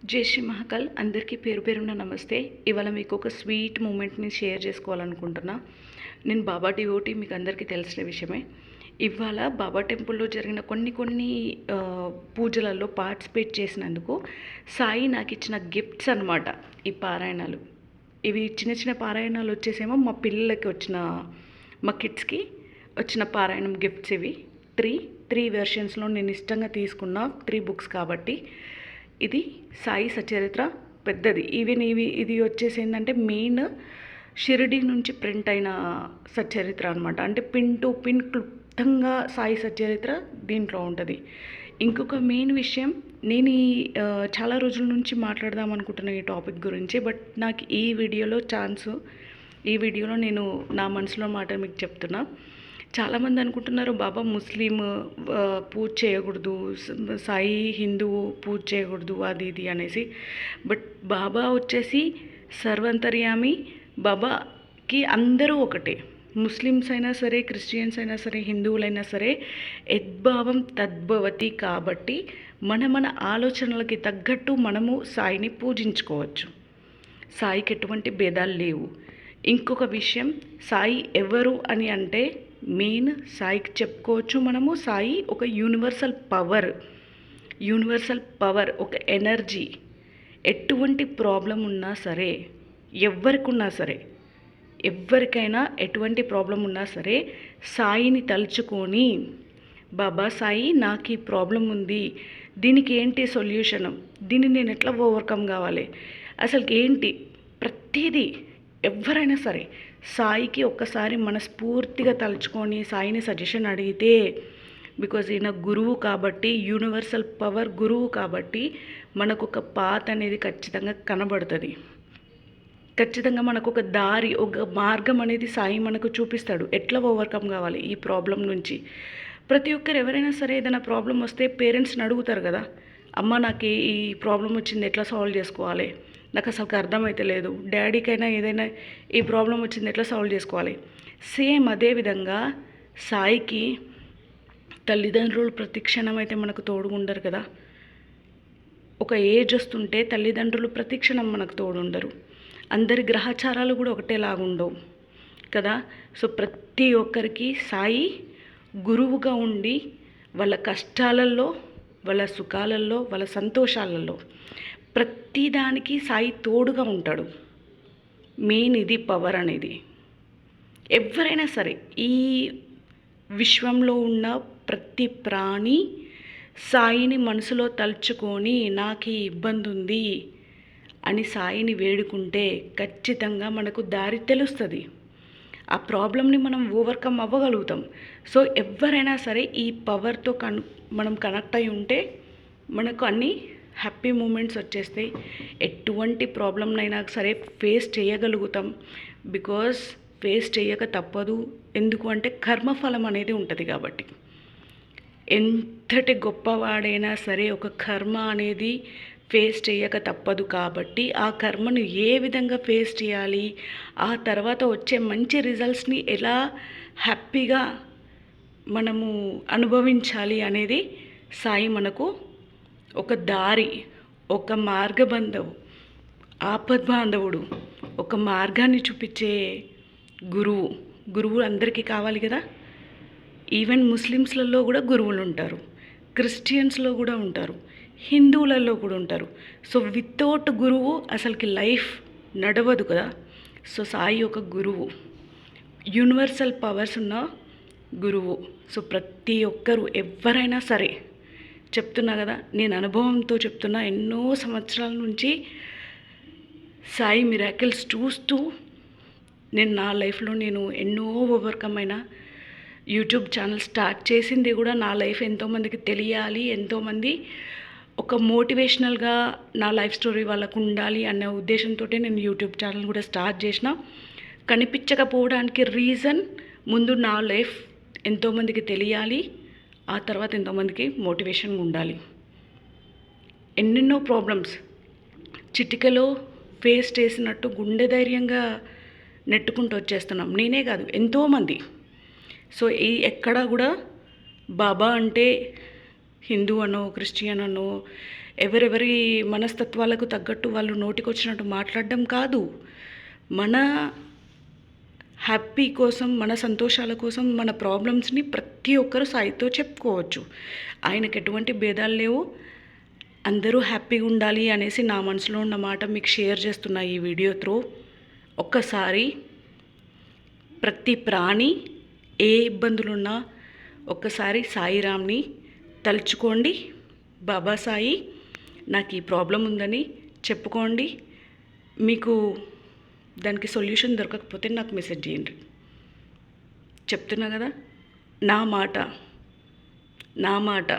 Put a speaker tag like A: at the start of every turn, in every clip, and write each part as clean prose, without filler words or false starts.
A: జై శ్రీ మహాకాల్ అందరికీ పేరు పేరున నమస్తే. ఇవాళ మీకు ఒక స్వీట్ మూమెంట్ని షేర్ చేసుకోవాలనుకుంటున్నా. నేను బాబా డివోటీ, మీకు అందరికీ తెలిసిన విషయమే. ఇవాళ బాబా టెంపుల్లో జరిగిన కొన్ని పూజలలో పార్టిసిపేట్ చేసినందుకు సాయి నాకు ఇచ్చిన గిఫ్ట్స్ అనమాట ఈ పారాయణాలు. ఇవి చిన్న చిన్న పారాయణాలు వచ్చేసేమో మా పిల్లలకి వచ్చిన, మా కిడ్స్కి వచ్చిన పారాయణం గిఫ్ట్స్. ఇవి త్రీ వెర్షన్స్లో నేను ఇష్టంగా తీసుకున్న 3 బుక్స్ కాబట్టి. ఇది సాయి సచరిత్ర పెద్దది. ఇది వచ్చేసి ఏంటంటే మెయిన్ షిరిడి నుంచి ప్రింట్ అయిన సచరిత్ర అనమాట. అంటే పిన్ టు పిన్ క్లుప్తంగా సాయి సచరిత్ర దీంట్లో ఉంటుంది. ఇంకొక మెయిన్ విషయం, నేను చాలా రోజుల నుంచి మాట్లాడదాం అనుకుంటున్న ఈ టాపిక్ గురించి. బట్ నాకు ఈ వీడియోలో నేను నా మనసులో మాట మీకు చెప్తున్నా. చాలామంది అనుకుంటున్నారు బాబా ముస్లిం, పూజ చేయకూడదు, సాయి హిందువు, పూజ చేయకూడదు, అది ఇది అనేసి. బట్ బాబా వచ్చేసి సర్వంతర్యామి. బాబాకి అందరూ ఒకటే. ముస్లిమ్స్ అయినా సరే, క్రిస్టియన్స్ అయినా సరే, హిందువులైనా సరే, యద్భావం తద్భవతి. కాబట్టి మన ఆలోచనలకి తగ్గట్టు మనము సాయిని పూజించుకోవచ్చు. సాయికి ఎటువంటి భేదాలు లేవు. ఇంకొక విషయం, సాయి ఎవరు అని అంటే మెయిన్ సాయికి చెప్పుకోవచ్చు మనము. సాయి ఒక యూనివర్సల్ పవర్, ఒక ఎనర్జీ. ఎటువంటి ప్రాబ్లం ఉన్నా సరే, ఎవరికైనా ఎటువంటి ప్రాబ్లం ఉన్నా సరే సాయిని తలుచుకొని, బాబా సాయి నాకు ఈ ప్రాబ్లం ఉంది, దీనికి ఏంటి సొల్యూషన్, దీన్ని నేను ఎట్లా ఓవర్కమ్ కావాలి, అసలుకి ఏంటి, ప్రతిదీ ఎవరైనా సరే సాయికి ఒక్కసారి మనస్ఫూర్తిగా తలుచుకొని సాయిని సజెషన్ అడిగితే, బికాజ్ ఈయన గురువు కాబట్టి, యూనివర్సల్ పవర్ గురువు కాబట్టి మనకు ఒక పాత్ అనేది ఖచ్చితంగా కనబడుతుంది. ఖచ్చితంగా మనకు ఒక దారి, ఒక మార్గం అనేది సాయి మనకు చూపిస్తాడు, ఎట్లా ఓవర్కమ్ కావాలి ఈ ప్రాబ్లం నుంచి. ప్రతి ఒక్కరు ఎవరైనా సరే ఏదైనా ప్రాబ్లం వస్తే పేరెంట్స్ని అడుగుతారు కదా, అమ్మ నాకు ఈ ప్రాబ్లం వచ్చింది, ఎట్లా సాల్వ్ చేసుకోవాలి, నాకు అసలు అర్థమైతే లేదు. డాడీకైనా ఏదైనా ఈ ప్రాబ్లం వచ్చింది, ఎట్లా సాల్వ్ చేసుకోవాలి. సేమ్ అదేవిధంగా సాయికి తల్లిదండ్రులు ప్రతిక్షణం అయితే మనకు తోడుగుండరు కదా. ఒక ఏజ్ వస్తుంటే తల్లిదండ్రులు ప్రతిక్షణం మనకు తోడుండరు. అందరి గ్రహచారాలు కూడా ఒకటేలాగుండవు కదా. సో ప్రతి ఒక్కరికి సాయి గురువుగా ఉండి వాళ్ళ కష్టాలలో, వాళ్ళ సుఖాలలో, వాళ్ళ సంతోషాలలో ప్రతిదానికి సాయి తోడుగా ఉంటాడు. మెయిన్ ఇది పవర్ అనేది. ఎవరైనా సరే ఈ విశ్వంలో ఉన్న ప్రతి ప్రాణి సాయిని మనసులో తలుచుకొని నాకు ఈ ఇబ్బంది ఉంది అని సాయిని వేడుకుంటే ఖచ్చితంగా మనకు దారి తెలుస్తుంది. ఆ ప్రాబ్లమ్ని మనం ఓవర్కమ్ అవ్వగలుగుతాం. సో ఎవరైనా సరే ఈ పవర్తో మనం కనెక్ట్ అయి ఉంటే మనకు అన్నీ హ్యాపీ మూమెంట్స్ వచ్చేస్తాయి. ఎటువంటి ప్రాబ్లంనైనా సరే ఫేస్ చేయగలుగుతాం. బికాజ్ ఫేస్ చేయక తప్పదు. ఎందుకు అంటే కర్మఫలం అనేది ఉంటుంది కాబట్టి. ఎంతటి గొప్పవాడైనా సరే ఒక కర్మ అనేది ఫేస్ చేయక తప్పదు. కాబట్టి ఆ కర్మను ఏ విధంగా ఫేస్ చేయాలి, ఆ తర్వాత వచ్చే మంచి రిజల్ట్స్ని ఎలా హ్యాపీగా మనము అనుభవించాలి అనేది సాయి మనకు ఒక దారి, ఒక మార్గబంధవు, ఆపద్బాంధవుడు, ఒక మార్గాన్ని చూపించే గురువు అందరికీ కావాలి కదా. ఈవెన్ ముస్లిమ్స్లలో కూడా గురువులు ఉంటారు, క్రిస్టియన్స్లో కూడా ఉంటారు, హిందువులలో కూడా ఉంటారు. సో వితౌట్ గురువు అసలుకి లైఫ్ నడవదు కదా. సో సాయి ఒక గురువు, యూనివర్సల్ పవర్స్ ఉన్న గురువు. సో ప్రతి ఒక్కరూ ఎవరైనా సరే, చెప్తున్నా కదా, నేను అనుభవంతో చెప్తున్నా. ఎన్నో సంవత్సరాల నుంచి సాయి మిరాకిల్స్ చూస్తూ నా లైఫ్లో నేను ఎన్నో ఓవర్కమ్ అయినా. యూట్యూబ్ ఛానల్ స్టార్ట్ చేసింది కూడా నా లైఫ్ ఎంతోమందికి తెలియాలి, ఎంతోమంది ఒక మోటివేషనల్గా నా లైఫ్ స్టోరీ వాళ్ళకు ఉండాలి అనే ఉద్దేశంతో నేను యూట్యూబ్ ఛానల్ కూడా స్టార్ట్ చేసిన. కనిపించకపోవడానికి రీజన్, ముందు నా లైఫ్ ఎంతోమందికి తెలియాలి, ఆ తర్వాత ఎంతోమందికి మోటివేషన్గా ఉండాలి. ఎన్నెన్నో ప్రాబ్లమ్స్ చిటికలో ఫేస్ చేసినట్టు గుండె ధైర్యంగా నెట్టుకుంటూ వచ్చేస్తున్నాం. నేనే కాదు, ఎంతోమంది. సో ఎక్కడా కూడా బాబా అంటే హిందూ అనో, క్రిస్టియన్ అనో, ఎవరెవరి మనస్తత్వాలకు తగ్గట్టు వాళ్ళు నోటికొచ్చినట్టు మాట్లాడడం కాదు. మన హ్యాపీ కోసం, మన సంతోషాల కోసం మన ప్రాబ్లమ్స్ని ప్రతి ఒక్కరు సాయితో చెప్పుకోవచ్చు. ఆయనకు ఎటువంటి భేదాలు లేవు. అందరూ హ్యాపీగా ఉండాలి అనేసి నా మనసులో ఉన్న మాట మీకు షేర్ చేస్తున్నా ఈ వీడియో త్రూ. ఒక్కసారి ప్రతి ప్రాణి ఏ ఇబ్బందులున్నా ఒక్కసారి సాయిరామ్ని తలుచుకోండి. బాబా సాయి నాకు ఈ ప్రాబ్లం ఉందని చెప్పుకోండి. మీకు దానికి సొల్యూషన్ దొరకకపోతే నాకు మెసేజ్ చేయండి. చెప్తున్నా కదా, నా మాట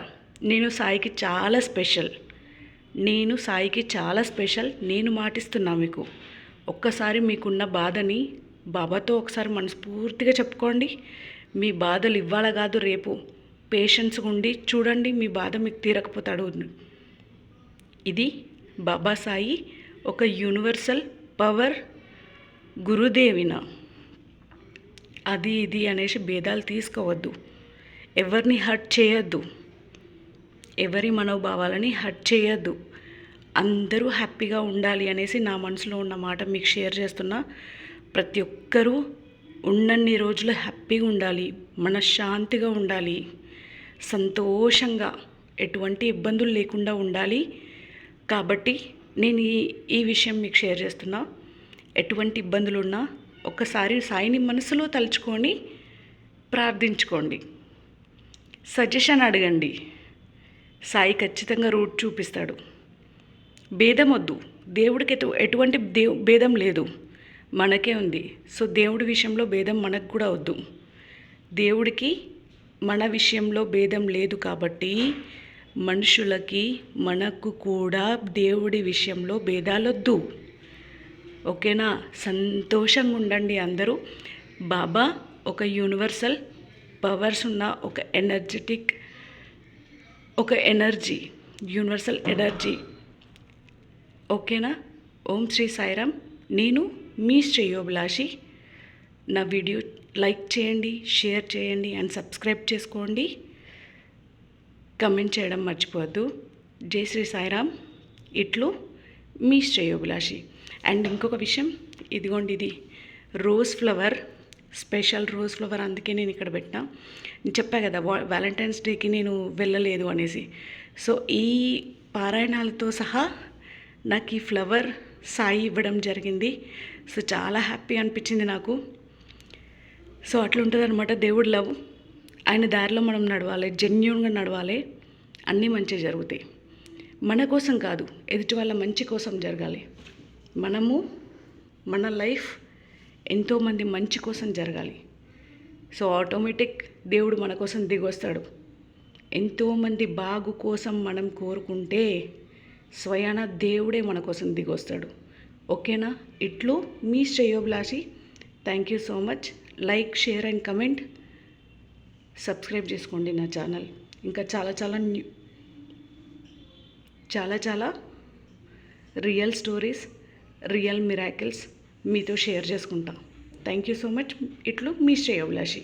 A: నేను సాయికి చాలా స్పెషల్. నేను మాటిస్తున్నా మీకు. ఒక్కసారి మీకున్న బాధని బాబాతో ఒకసారి మనస్ఫూర్తిగా చెప్పుకోండి. మీ బాధలు ఇవ్వాల కాదు రేపు. పేషెన్స్గా ఉండి చూడండి, మీ బాధ మీకు తీరకపోతాడు. ఇది బాబా సాయి ఒక యూనివర్సల్ పవర్ గురుదేవిన. అది ఇది అనేసి భేదాలు తీసుకోవద్దు. ఎవరిని హర్ట్ చేయొద్దు. ఎవరి మనోభావాలని హర్ట్ చేయొద్దు. అందరూ హ్యాపీగా ఉండాలి అనేసి నా మనసులో ఉన్న మాట మీకు షేర్ చేస్తున్నా. ప్రతి ఒక్కరూ ఉన్నన్ని రోజులు హ్యాపీగా ఉండాలి, మనశ్శాంతిగా ఉండాలి, సంతోషంగా, ఎటువంటి ఇబ్బందులు లేకుండా ఉండాలి. కాబట్టి నేను ఈ విషయం మీకు షేర్ చేస్తున్నా. ఎటువంటి ఇబ్బందులు ఉన్నా ఒక్కసారి సాయిని మనసులో తలుచుకొని ప్రార్థించుకోండి. సజెషన్ అడగండి. సాయి ఖచ్చితంగా రూట్ చూపిస్తాడు. భేదం వద్దు. దేవుడికి ఎటువంటి భేదం లేదు, మనకే ఉంది. సో దేవుడి విషయంలో భేదం మనకు కూడా వద్దు. దేవుడికి మన విషయంలో భేదం లేదు కాబట్టి మనుషులకి మనకు కూడా దేవుడి విషయంలో భేదాలొద్దు. ఓకేనా? సంతోషంగా ఉండండి అందరూ. బాబా ఒక యూనివర్సల్ పవర్స్ ఉన్న ఒక ఎనర్జీ, యూనివర్సల్ ఎనర్జీ. ఓకేనా? ఓం శ్రీ సాయిరామ్. నేను మీ శ్రేయోభిలాషి. నా వీడియో లైక్ చేయండి, షేర్ చేయండి అండ్ సబ్స్క్రైబ్ చేసుకోండి. కమెంట్ చేయడం మర్చిపోవద్దు. జై శ్రీ సాయిరామ్. ఇట్లు మీ శ్రేయోభిలాషి. అండ్ ఇంకొక విషయం, ఇదిగోండి, ఇది rose flower, special rose flower. అందుకే నేను ఇక్కడ పెట్టినా. నేను చెప్పా కదా వ్యాలంటైన్స్ డేకి నేను వెళ్ళలేదు అనేసి. సో ఈ పారాయణాలతో సహా నాకు ఈ ఫ్లవర్ సాయి ఇవ్వడం జరిగింది. సో చాలా హ్యాపీ అనిపించింది నాకు. సో అట్లుంటుంది అనమాట దేవుడి లవ్. ఆయన దారిలో మనం నడవాలి, జెన్యూన్గా నడవాలి, అన్నీ మంచిగా జరుగుతాయి. మన కోసం కాదు, ఎదుటి వాళ్ళ మంచి కోసం జరగాలి. మన లైఫ్ ఎంతోమంది మంచి కోసం జరగాలి. సో ఆటోమేటిక్ దేవుడు మన కోసం దిగొస్తాడు. ఎంతోమంది బాగు కోసం మనం కోరుకుంటే స్వయాన దేవుడే మన కోసం దిగొస్తాడు. ఓకేనా? ఇట్లు మీ శ్రేయోభిలాషి. Thank you so much. Like, share and comment. Subscribe చేసుకోండి నా ఛానల్. ఇంకా చాలా రియల్ స్టోరీస్, రియల్ మిరాకిల్స్ మీతో షేర్ చేసుకుంటాం. Thank you so much. ఇట్లు మీ శ్రేయోభిలాషి.